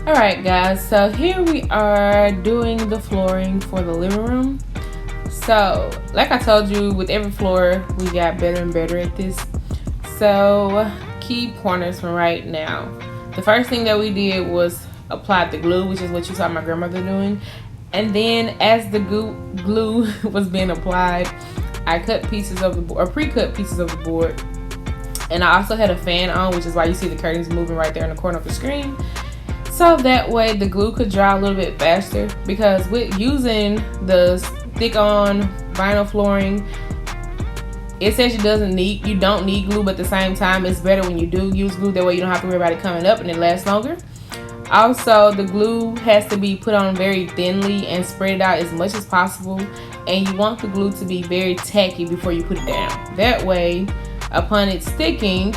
Alright guys, so here we are doing the flooring for the living room. So like I told you, with every floor we got better and better at this. So key pointers from right now. The first thing that we did was apply the glue, which is what you saw my grandmother doing. And then as the glue was being applied, I cut pieces of the board, or pre-cut pieces of the board. And I also had a fan on, which is why you see the curtains moving right there in the corner of the screen. So that way the glue could dry a little bit faster, because with using the stick-on vinyl flooring, it says you don't need glue, but at the same time it's better when you do use glue. That way you don't have to worry about it coming up and it lasts longer. Also, the glue has to be put on very thinly and spread it out as much as possible, and you want the glue to be very tacky before you put it down. That way, upon it sticking,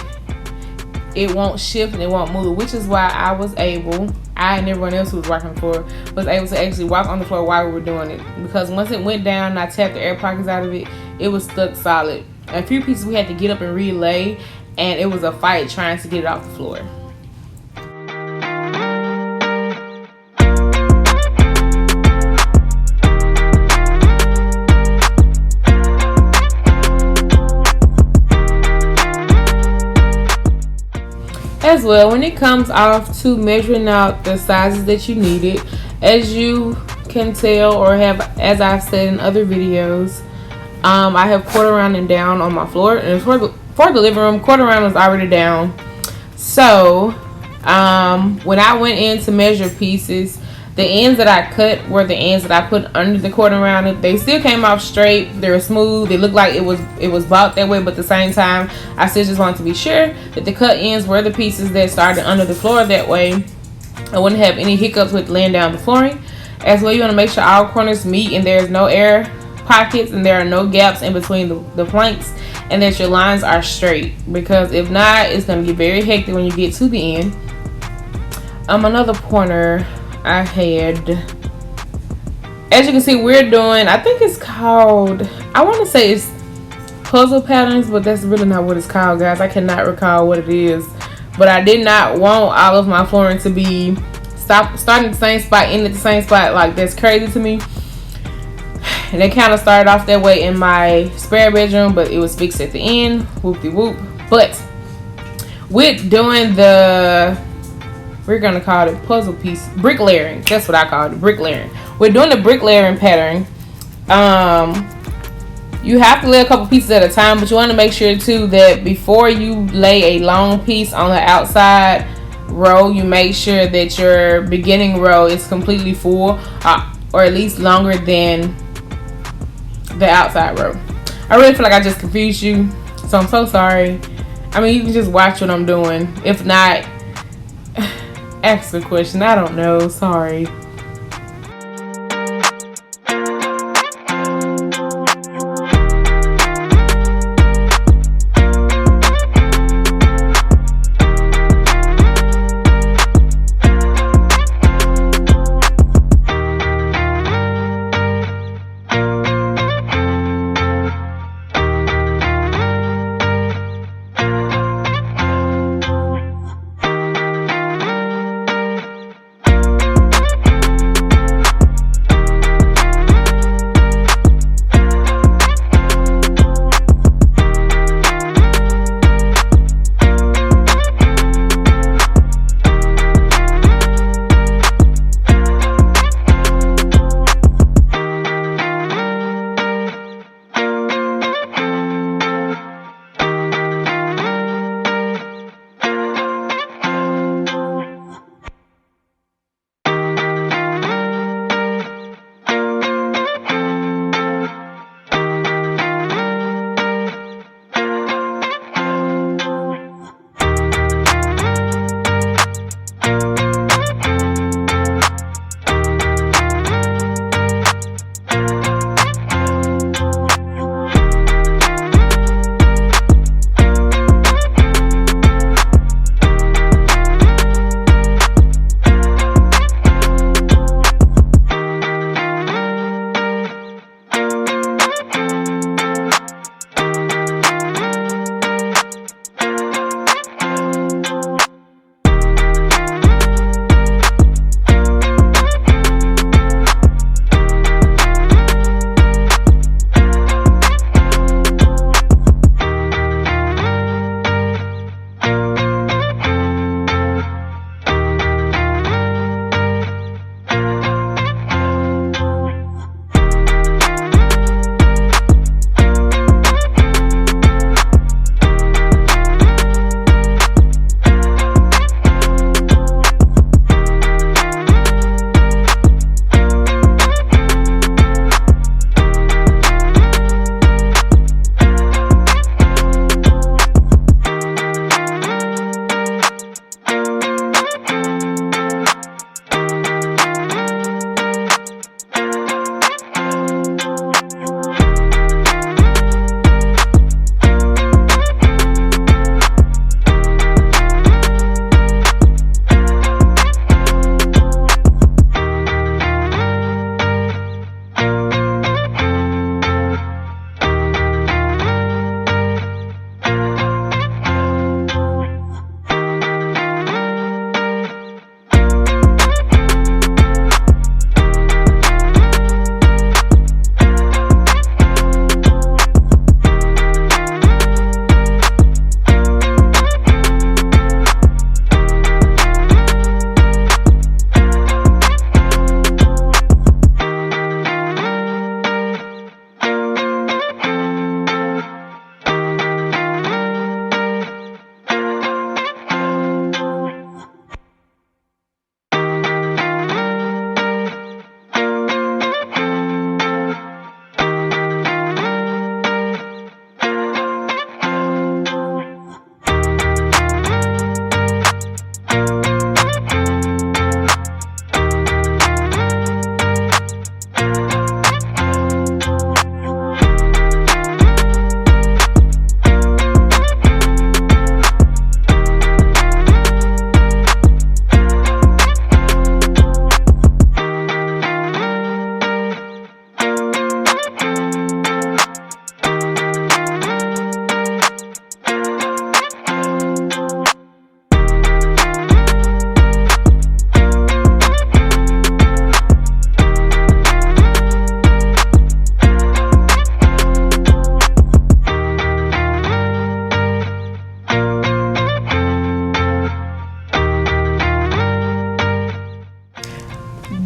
it won't shift and it won't move, which is why I and everyone else who was working for was able to actually walk on the floor while we were doing it, because once it went down and I tapped the air pockets out of it, it was stuck solid. A few pieces we had to get up and relay, and it was a fight trying to get it off the floor. As well, when it comes off to measuring out the sizes that you needed, as you can tell, or have, as I've said in other videos, I have quarter rounding down on my floor, and for the living room, quarter round was already down. So when I went in to measure pieces, the ends that I cut were the ends that I put under the quarter round. They still came off straight. They were smooth. They looked like it was bought that way, but at the same time, I still just wanted to be sure that the cut ends were the pieces that started under the floor. That way, I wouldn't have any hiccups with laying down the flooring. As well, you want to make sure all corners meet and there's no air pockets and there are no gaps in between the planks, and that your lines are straight, because if not, it's going to get very hectic when you get to the end. Another pointer I had, as you can see, we're doing, I think it's called, I want to say it's puzzle patterns, but that's really not what it's called, guys. I cannot recall what it is, but I did not want all of my flooring to be starting at the same spot, ending at the same spot. Like, that's crazy to me. And it kind of started off that way in my spare bedroom, but it was fixed at the end. Whoop-de-whoop. But with doing the, we're going to call it puzzle piece, brick layering. That's what I call it, brick layering. We're doing the brick layering pattern. You have to lay a couple pieces at a time, but you want to make sure too that before you lay a long piece on the outside row, you make sure that your beginning row is completely full, or at least longer than the outside row. I really feel like I just confused you, so I'm so sorry. I mean, you can just watch what I'm doing. If not, ask a question. I don't know. Sorry.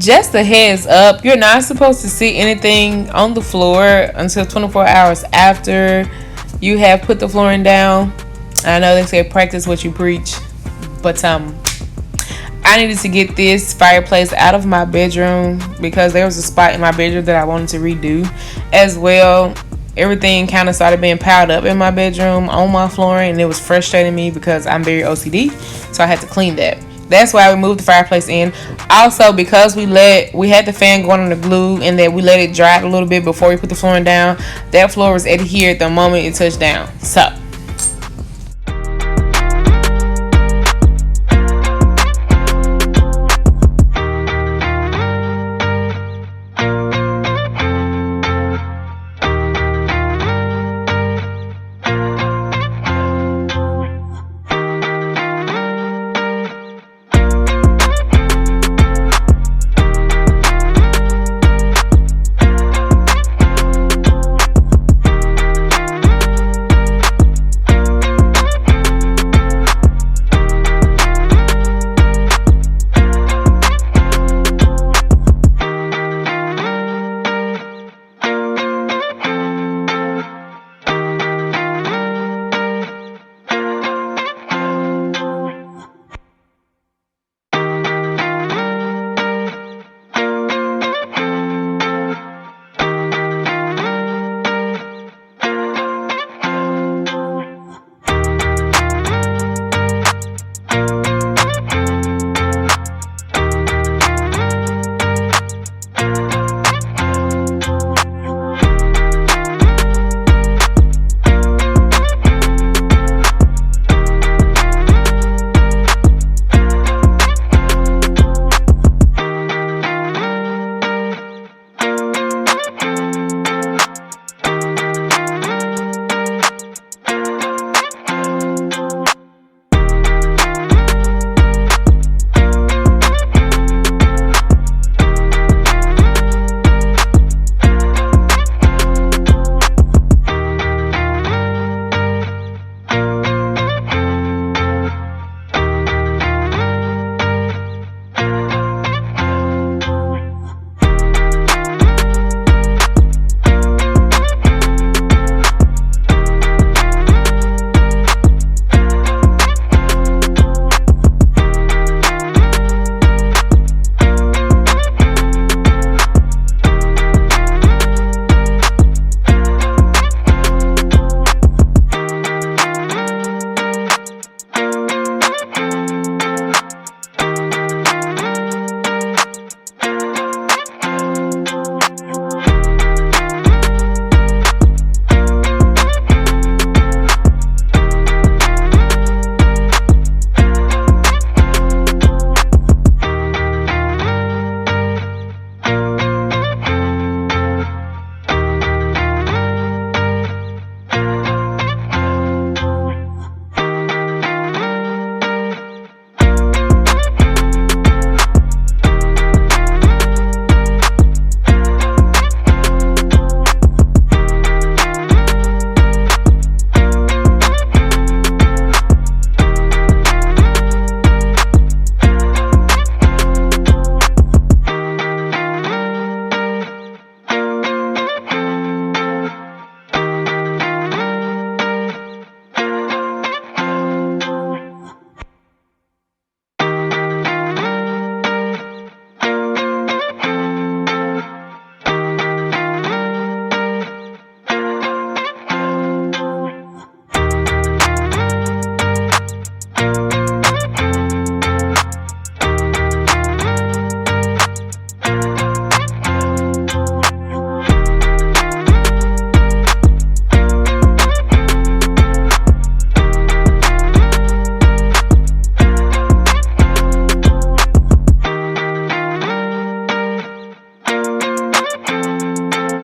just a heads up, you're not supposed to see anything on the floor until 24 hours after you have put the flooring down. I know they say practice what you preach, but I needed to get this fireplace out of my bedroom because there was a spot in my bedroom that I wanted to redo as well. Everything kind of started being piled up in my bedroom on my flooring, and it was frustrating me because I'm very OCD, so I had to clean that. That's why we moved the fireplace in. Also, because we had the fan going on the glue, and that we let it dry a little bit before we put the flooring down, that floor was adhered the moment it touched down. So